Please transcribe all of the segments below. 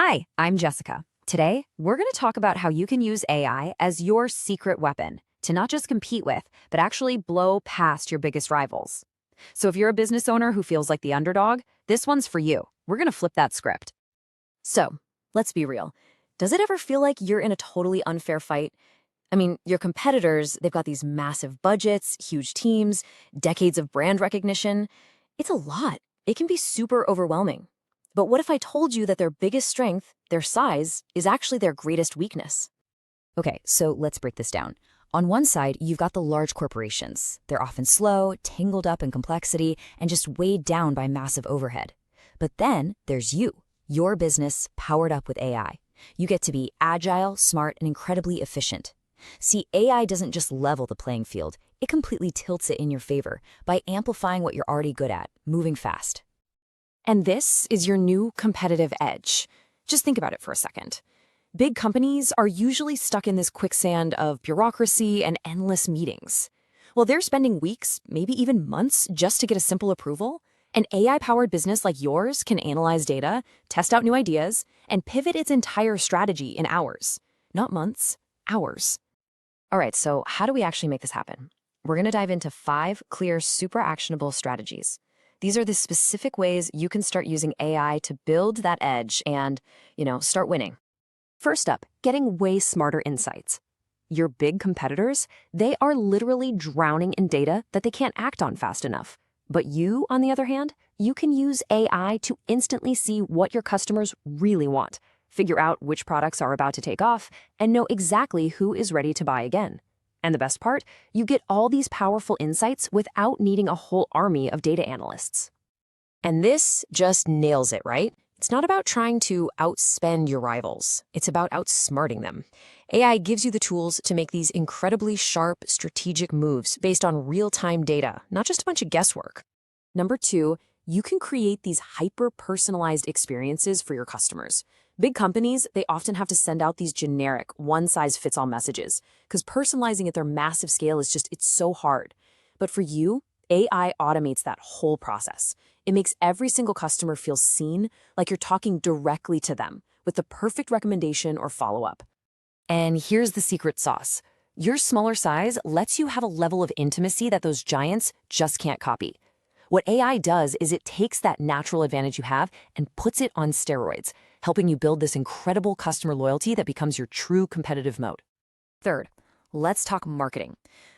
Hi, I'm Jessica. Today, we're going to talk about how you can use AI as your secret weapon to not just compete with, but actually blow past your biggest rivals. So if you're a business owner who feels like the underdog, this one's for you. We're going to flip that script. So, let's be real. Does it ever feel like you're in a totally unfair fight? I mean, your competitors, they've got these massive budgets, huge teams, decades of brand recognition. It's a lot. It can be super overwhelming. But what if I told you that their biggest strength, their size, is actually their greatest weakness? Okay, so let's break this down. On one side, you've got the large corporations. They're often slow, tangled up in complexity, and just weighed down by massive overhead. But then there's you, your business powered up with AI. You get to be agile, smart, and incredibly efficient. See, AI doesn't just level the playing field, it completely tilts it in your favor by amplifying what you're already good at, moving fast. And this is your new competitive edge. Just think about it for a second. Big companies are usually stuck in this quicksand of bureaucracy and endless meetings. Well, they're spending weeks, maybe even months, just to get a simple approval. An AI-powered business like yours can analyze data, test out new ideas, and pivot its entire strategy in hours. Not months, hours. All right, so how do we actually make this happen? We're going to dive into 5 clear, super actionable strategies. These are the specific ways you can start using AI to build that edge and, start winning. First up, getting way smarter insights. Your big competitors, they are literally drowning in data that they can't act on fast enough. But you, on the other hand, you can use AI to instantly see what your customers really want, figure out which products are about to take off, and know exactly who is ready to buy again. And the best part, you get all these powerful insights without needing a whole army of data analysts. And this just nails it, right? It's not about trying to outspend your rivals. It's about outsmarting them. AI gives you the tools to make these incredibly sharp, strategic moves based on real-time data, not just a bunch of guesswork. Number 2, you can create these hyper-personalized experiences for your customers. Big companies, they often have to send out these generic, one-size-fits-all messages, because personalizing at their massive scale it's so hard. But for you, AI automates that whole process. It makes every single customer feel seen, like you're talking directly to them, with the perfect recommendation or follow-up. And here's the secret sauce. Your smaller size lets you have a level of intimacy that those giants just can't copy. What AI does is it takes that natural advantage you have and puts it on steroids, helping you build this incredible customer loyalty that becomes your true competitive moat. Third, let's talk marketing.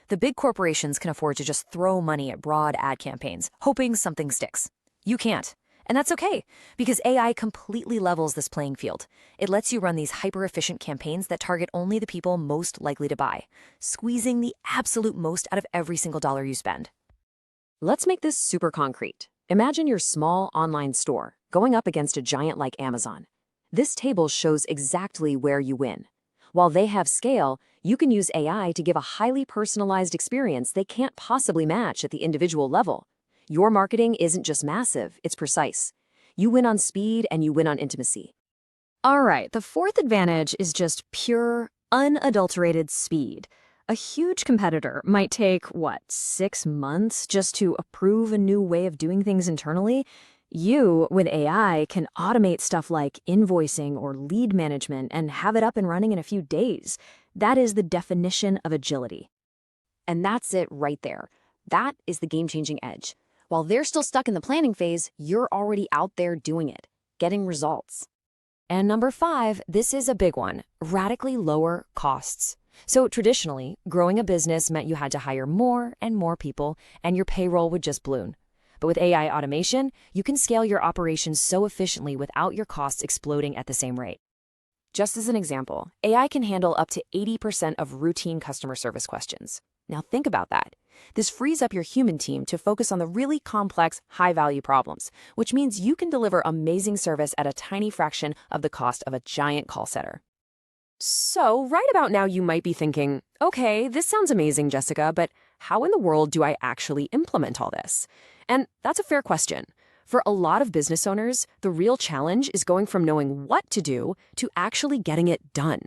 The big corporations can afford to just throw money at broad ad campaigns, hoping something sticks. You can't. And that's okay, because AI completely levels this playing field. It lets you run these hyper-efficient campaigns that target only the people most likely to buy, squeezing the absolute most out of every single dollar you spend. Let's make this super concrete. Imagine your small online store going up against a giant like Amazon. This table shows exactly where you win. While they have scale, you can use AI to give a highly personalized experience they can't possibly match at the individual level. Your marketing isn't just massive, it's precise. You win on speed and you win on intimacy. All right, the fourth advantage is just pure, unadulterated speed. A huge competitor might take, 6 months just to approve a new way of doing things internally? You, with AI, can automate stuff like invoicing or lead management and have it up and running in a few days. That is the definition of agility. And that's it right there. That is the game-changing edge. While they're still stuck in the planning phase, you're already out there doing it, getting results. And number 5, this is a big one, radically lower costs. So traditionally, growing a business meant you had to hire more and more people, and your payroll would just balloon. But with AI automation, you can scale your operations so efficiently without your costs exploding at the same rate. Just as an example, AI can handle up to 80% of routine customer service questions. Now think about that. This frees up your human team to focus on the really complex, high-value problems, which means you can deliver amazing service at a tiny fraction of the cost of a giant call center. So right about now, you might be thinking, okay, this sounds amazing, Jessica, but how in the world do I actually implement all this? And that's a fair question. For a lot of business owners, the real challenge is going from knowing what to do to actually getting it done.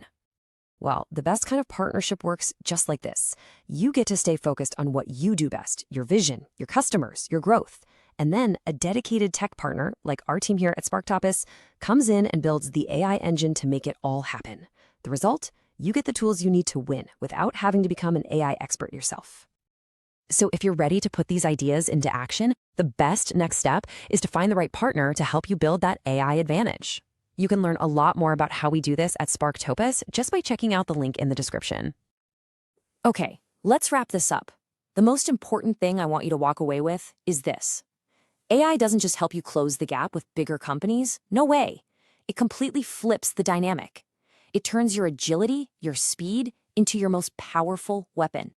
Well, the best kind of partnership works just like this. You get to stay focused on what you do best, your vision, your customers, your growth. And then a dedicated tech partner, like our team here at Sparktopus, comes in and builds the AI engine to make it all happen. The result? You get the tools you need to win without having to become an AI expert yourself. So if you're ready to put these ideas into action, the best next step is to find the right partner to help you build that AI advantage. You can learn a lot more about how we do this at Sparktopus just by checking out the link in the description. Okay, let's wrap this up. The most important thing I want you to walk away with is this. AI doesn't just help you close the gap with bigger companies. No way. It completely flips the dynamic. It turns your agility, your speed, into your most powerful weapon.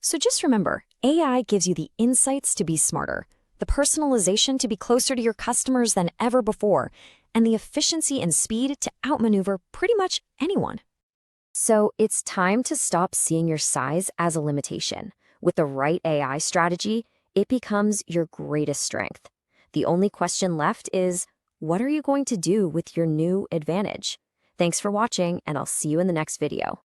So just remember, AI gives you the insights to be smarter, the personalization to be closer to your customers than ever before, and the efficiency and speed to outmaneuver pretty much anyone. So it's time to stop seeing your size as a limitation. With the right AI strategy, it becomes your greatest strength. The only question left is, what are you going to do with your new advantage? Thanks for watching, and I'll see you in the next video.